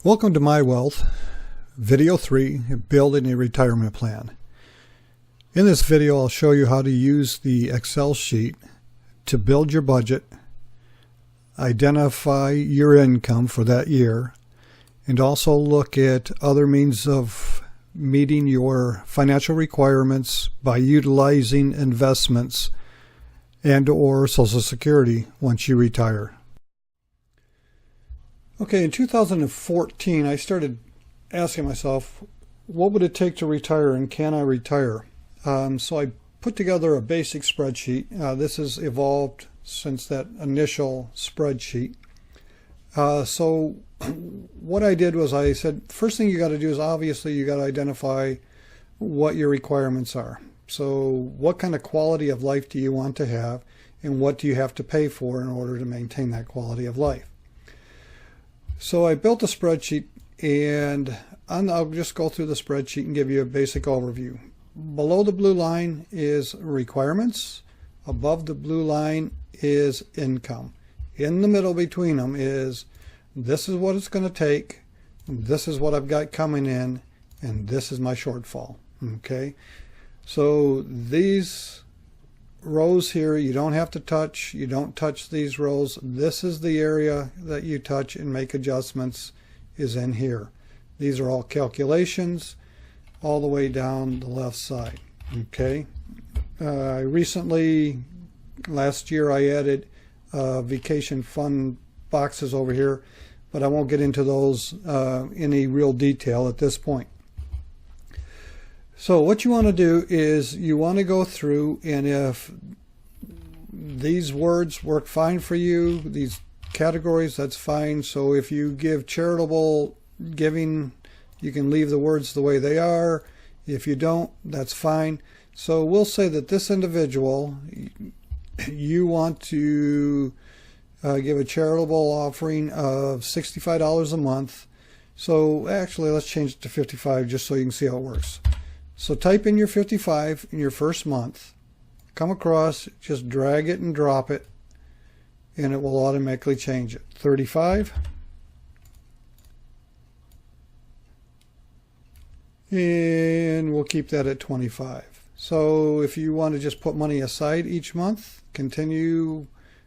Welcome to My Wealth, Video 3, Building a Retirement Plan. In this video, I'll show you how to use the Excel sheet to build your budget, identify your income for that year, and also look at other means of meeting your financial requirements by utilizing investments and/or Social Security once you retire. Okay, in 2014, I started asking myself, what would it take to retire and can I retire? So I put together a basic spreadsheet. This has evolved since that initial spreadsheet. So what I did was I said, first thing you got to do is obviously you got to identify what your requirements are. So what kind of quality of life do you want to have and what do you have to pay for in order to maintain that quality of life? So I built a spreadsheet, and I'll just go through the spreadsheet and give you a basic overview. Below the blue line is requirements. Above the blue line is income. In the middle between them is this is what it's going to take, this is what I've got coming in, and this is my shortfall. Okay, so these rows here you don't have to touch. You don't touch these rows. This is the area that you touch and make adjustments is in here. These are all calculations all the way down the left side. Okay, recently, last year, I added vacation fund boxes over here, but I won't get into those in any real detail at this point. So what you want to do is you want to go through, and if these words work fine for you, these categories, that's fine. So if you give charitable giving, you can leave the words the way they are. If you don't, that's fine. So we'll say that this individual, you want to give a charitable offering of $65 a month. So actually, let's change it to $55 just so you can see how it works. So type in your $55 in your first month, come across, just drag it and drop it, and it will automatically change it. $35. And we'll keep that at $25. So if you want to just put money aside each month, continue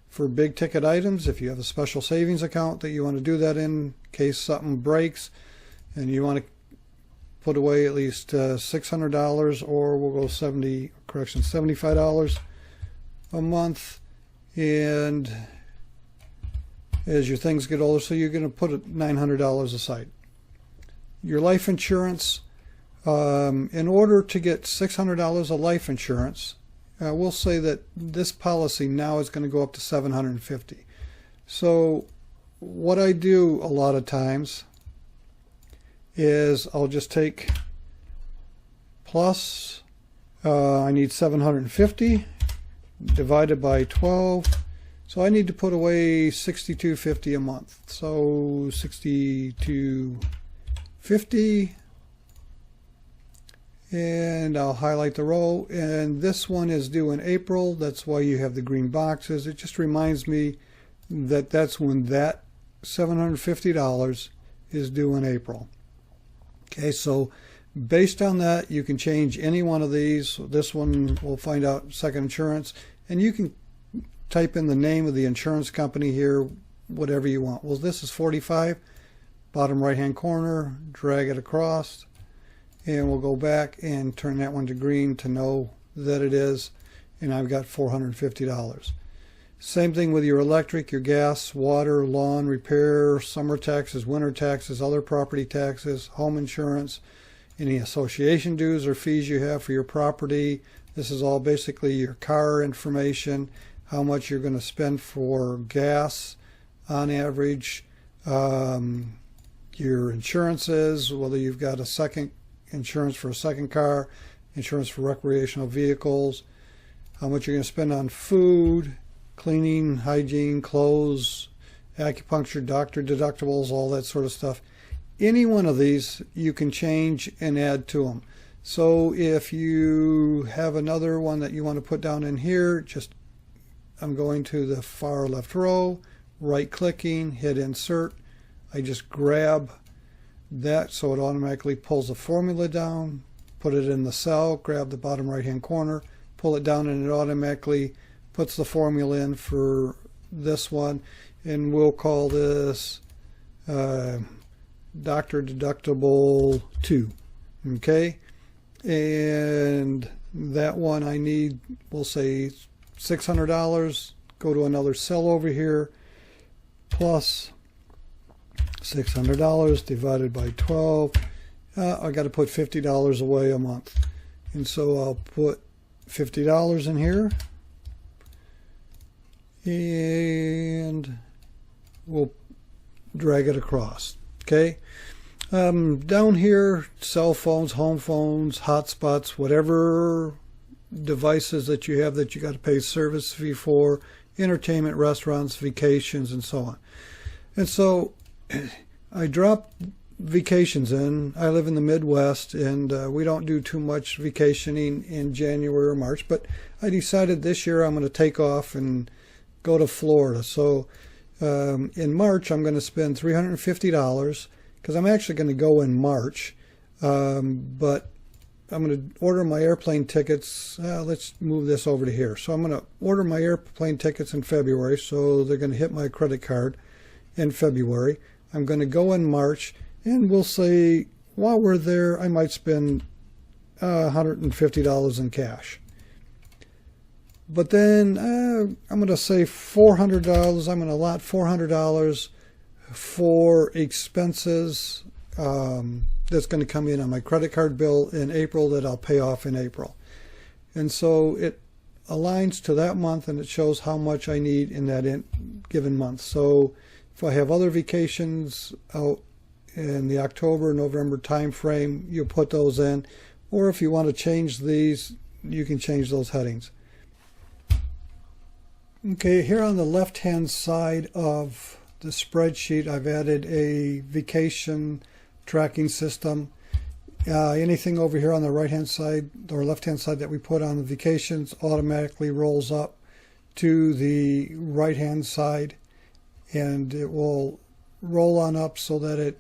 for big ticket items. If you have a special savings account that you want to do that in case something breaks and you want to put away at least $600, or we'll go $75 a month. And as your things get older, so you're going to put $900 aside. Your life insurance, in order to get $600 of life insurance, we'll say that this policy now is going to go up to $750. So what I do a lot of times is I'll just take plus, I need 750 divided by 12. So I need to put away $62.50 a month. So $62.50. And I'll highlight the row, and this one is due in April. That's why you have the green boxes. It just reminds me that that's when that $750 is due in April. Okay, so based on that, you can change any one of these. This one, we'll find out second insurance, and you can type in the name of the insurance company here, whatever you want. Well, this is 45, bottom right hand corner, drag it across, and we'll go back and turn that one to green to know that it is, and I've got $450. Same thing with your electric, your gas, water, lawn, repair, summer taxes, winter taxes, other property taxes, home insurance, any association dues or fees you have for your property. This is all basically your car information, how much you're going to spend for gas on average, your insurances, whether you've got a second insurance for a second car, insurance for recreational vehicles, how much you're going to spend on food, cleaning, hygiene, clothes, acupuncture, doctor deductibles, all that sort of stuff. Any one of these you can change and add to them. So if you have another one that you want to put down in here, just I'm going to the far left row, right clicking, hit insert. I just grab that so it automatically pulls the formula down, put it in the cell, grab the bottom right hand corner, pull it down, and it automatically puts the formula in for this one, and we'll call this Doctor Deductible 2. Okay, and that one I need, we'll say $600. Go to another cell over here, plus $600 divided by 12. I got to put $50 away a month, and so I'll put $50 in here, and we'll drag it across. Okay, down here, cell phones, home phones, hotspots, whatever devices that you have that you got to pay service fee for, entertainment, restaurants, vacations, and so on. And so I dropped vacations in. I live in the Midwest, and we don't do too much vacationing in January or March, but I decided this year I'm going to take off and go to Florida. So in March I'm going to spend $350 because I'm actually going to go in March, but I'm going to order my airplane tickets. Let's move this over to here. So I'm going to order my airplane tickets in February, so they're going to hit my credit card in February. I'm going to go in March, and we'll say while we're there I might spend $150 in cash. But then I'm going to say $400. I'm going to allot $400 for expenses that's going to come in on my credit card bill in April that I'll pay off in April. And so it aligns to that month, and it shows how much I need in that given month. So if I have other vacations out in the October, November time frame, you'll put those in. Or if you want to change these, you can change those headings. Okay, here on the left-hand side of the spreadsheet, I've added a vacation tracking system. Anything over here on the right-hand side or left-hand side that we put on the vacations automatically rolls up to the right-hand side, and it will roll on up so that it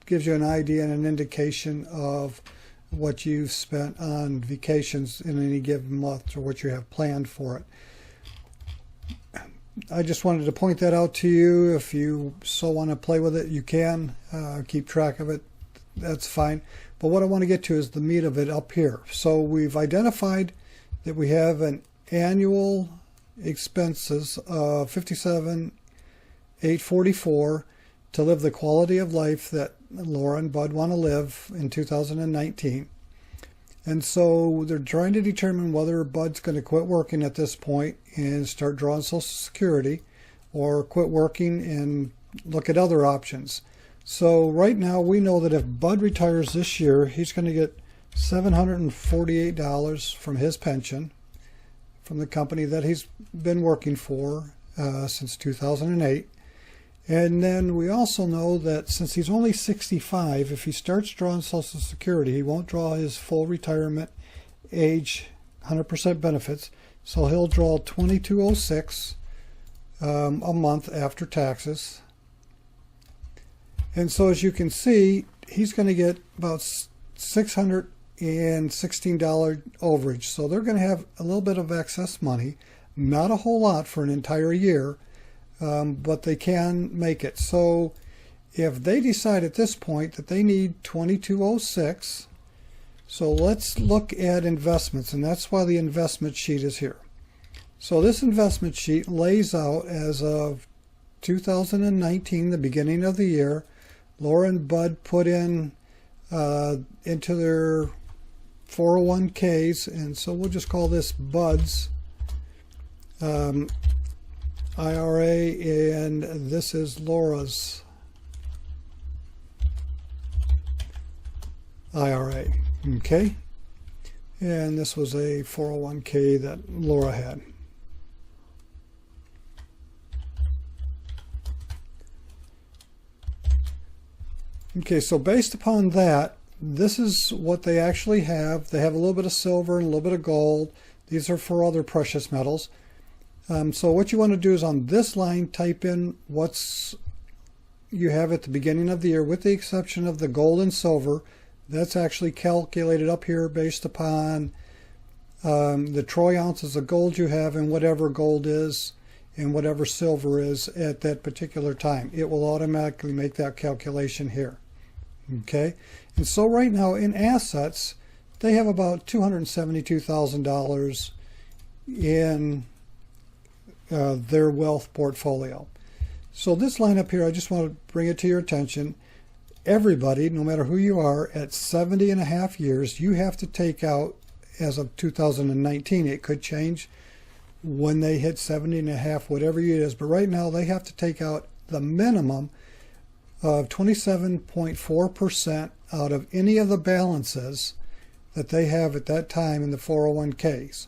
gives you an idea and an indication of what you've spent on vacations in any given month or what you have planned for it. I just wanted to point that out to you. If you so want to play with it, you can keep track of it. That's fine. But what I want to get to is the meat of it up here. So we've identified that we have an annual expenses of $57,844 to live the quality of life that Laura and Bud want to live in 2019. And so they're trying to determine whether Bud's going to quit working at this point and start drawing Social Security, or quit working and look at other options. So right now we know that if Bud retires this year, he's going to get $748 from his pension from the company that he's been working for since 2008. And then we also know that since he's only 65, if he starts drawing Social Security, he won't draw his full retirement age 100% benefits. So he'll draw $2206 a month after taxes. And so as you can see, he's going to get about $616 overage. So they're going to have a little bit of excess money, not a whole lot for an entire year. But they can make it. So if they decide at this point that they need $2206, so let's look at investments, and that's why the investment sheet is here. So this investment sheet lays out as of 2019, the beginning of the year, Laura and Bud put in into their 401ks, and so we'll just call this Bud's IRA, and this is Laura's IRA. Okay, and this was a 401k that Laura had. Okay, so based upon that, this is what they actually have. They have a little bit of silver and a little bit of gold. These are for other precious metals. So what you want to do is on this line type in what's you have at the beginning of the year, with the exception of the gold and silver. That's actually calculated up here based upon the troy ounces of gold you have and whatever gold is and whatever silver is at that particular time. It will automatically make that calculation here. Okay, and so right now in assets, they have about $272,000 in their wealth portfolio. So this line up here, I just want to bring it to your attention. Everybody, no matter who you are, at 70 and a half years, you have to take out, as of 2019, it could change when they hit 70 and a half, whatever it is, but right now they have to take out the minimum of 27.4% out of any of the balances that they have at that time in the 401ks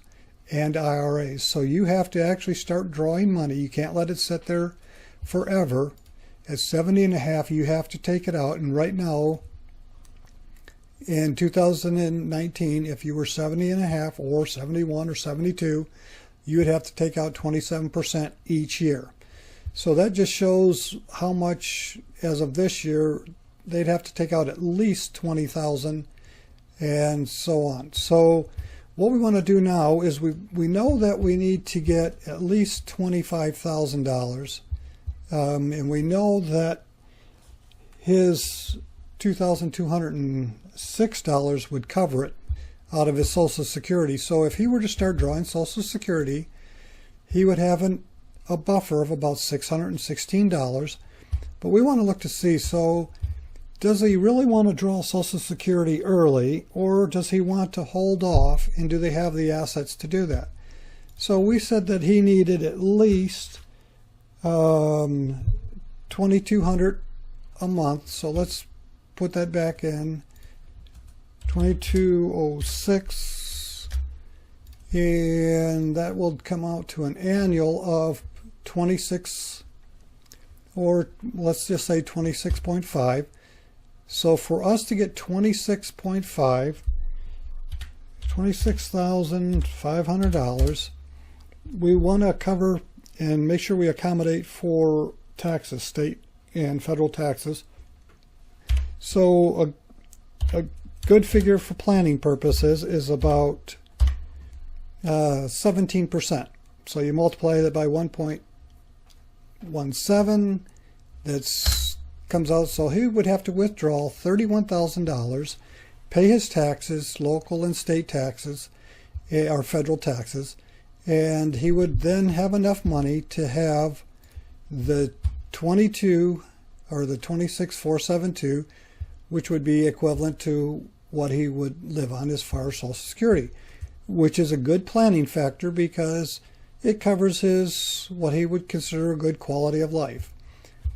and IRAs. So you have to actually start drawing money. You can't let it sit there forever. At 70 and a half, you have to take it out. And right now, in 2019, if you were 70 and a half or 71 or 72, you would have to take out 27% each year. So that just shows how much, as of this year, they'd have to take out at least $20,000 and so on. So what we want to do now is we know that we need to get at least $25,000. And we know that his $2,206 would cover it out of his Social Security. So if he were to start drawing Social Security, he would have a buffer of about $616. But we want to look to see, so does he really want to draw Social Security early, or does he want to hold off, and do they have the assets to do that? So we said that he needed at least $2,200 a month. So let's put that back in. 2206, and that will come out to an annual of 26, or let's just say 26.5. So for us to get 26.5, $26,500, we want to cover and make sure we accommodate for taxes, state and federal taxes. So a good figure for planning purposes is about 17%. So you multiply that by 1.17, that comes out. So he would have to withdraw $31,000, pay his taxes, local and state taxes, or federal taxes, and he would then have enough money to have the 22 or the 26,472, which would be equivalent to what he would live on as far as Social Security, which is a good planning factor because it covers his, what he would consider a good quality of life.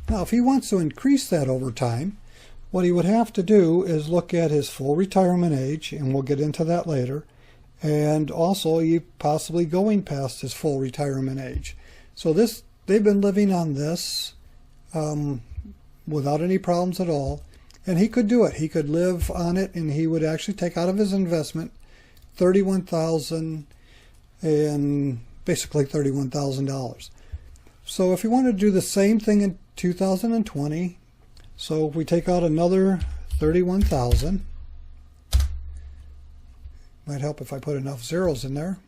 Now, if he wants to increase that over time, what he would have to do is look at his full retirement age, and we'll get into that later, and also possibly going past his full retirement age. So they've been living on this without any problems at all. And he could do it. He could live on it, and he would actually take out of his investment $31,000 and basically $31,000. So if you want to do the same thing in 2020, so if we take out another $31,000, might help if I put enough zeros in there.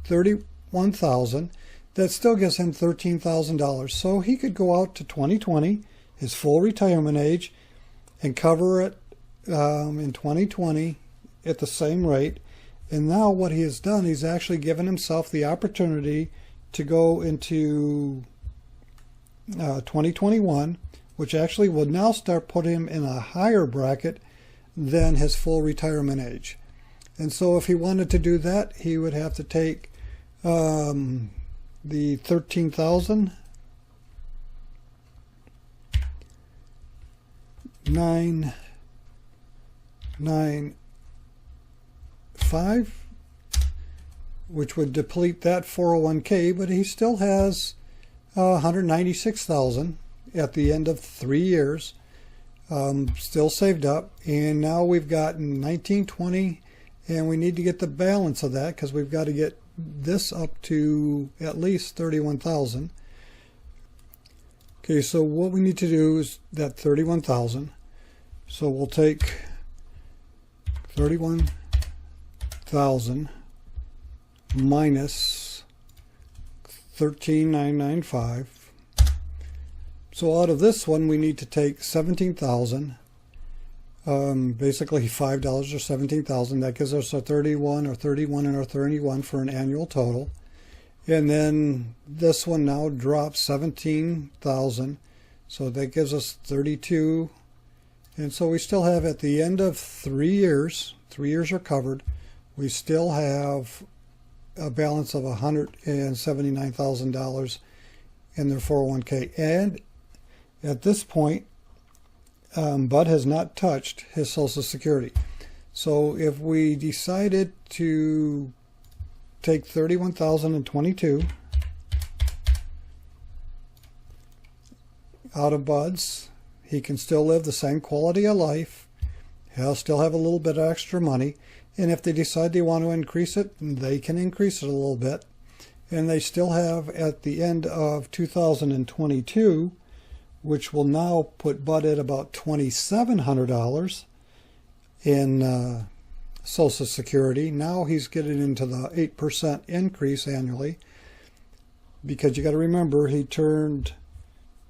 $31,000. That still gives him $13,000. So he could go out to 2020. His full retirement age, and cover it in 2020 at the same rate. And now what he has done, he's actually given himself the opportunity to go into 2021, which actually will now start putting him in a higher bracket than his full retirement age. And so if he wanted to do that, he would have to take the $13,000 $995, which would deplete that 401k, but he still has $196,000 at the end of 3 years, still saved up. And now we've got 1920, and we need to get the balance of that because we've got to get this up to at least $31,000. Okay, so what we need to do is that 31,000. So we'll take 31,000 minus 13,995. So out of this one, we need to take 17,000. Basically $5 or 17,000. That gives us a 31 or 31 and a 31 for an annual total. And then this one now drops 17,000. So that gives us 32. And so we still have, at the end of 3 years are covered, we still have a balance of $179,000 in their 401k. And at this point, Bud has not touched his Social Security. So if we decided to take 31,022 out of Bud's, he can still live the same quality of life. He'll still have a little bit of extra money. And if they decide they want to increase it, they can increase it a little bit. And they still have, at the end of 2022, which will now put Bud at about $2,700 in Social Security. Now he's getting into the 8% increase annually, because you got to remember he turned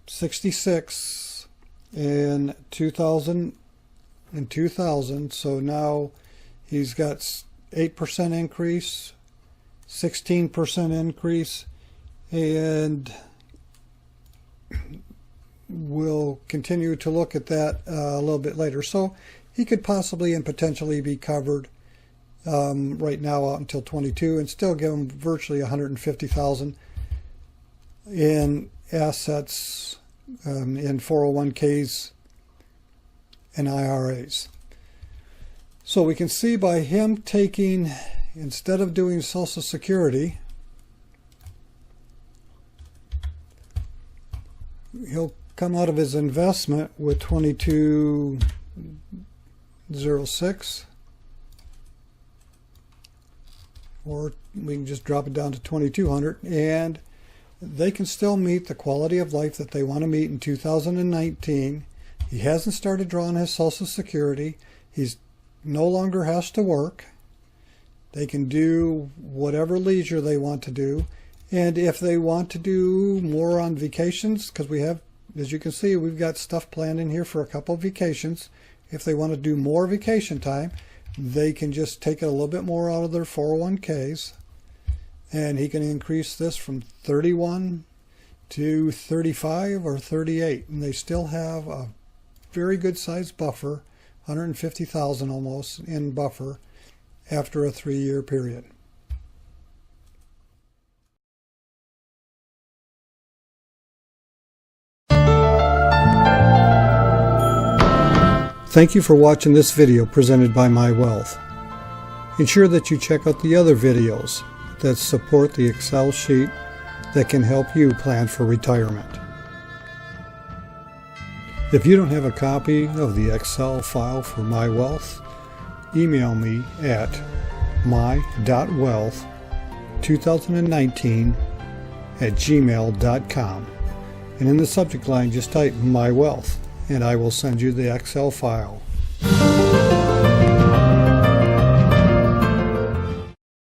66 in 2000, so now he's got 8% increase, 16% increase, and we'll continue to look at that a little bit later. So he could possibly and potentially be covered right now out until 22, and still give him virtually $150,000 in assets in 401ks and IRAs. So we can see by him taking, instead of doing Social Security, he'll come out of his investment with 2206, or we can just drop it down to 2200, and they can still meet the quality of life that they want to meet in 2019. He hasn't started drawing his Social Security. He's no longer has to work. They can do whatever leisure they want to do. And if they want to do more on vacations, because we have, as you can see, we've got stuff planned in here for a couple of vacations. If they want to do more vacation time, they can just take it a little bit more out of their 401ks. And he can increase this from 31 to 35 or 38. And they still have a very good sized buffer, 150,000 almost in buffer after a 3-year period. Thank you for watching this video presented by My Wealth. Ensure that you check out the other videos that support the Excel sheet that can help you plan for retirement. If you don't have a copy of the Excel file for My Wealth, email me at my.wealth2019@gmail.com, and in the subject line just type My Wealth, and I will send you the Excel file.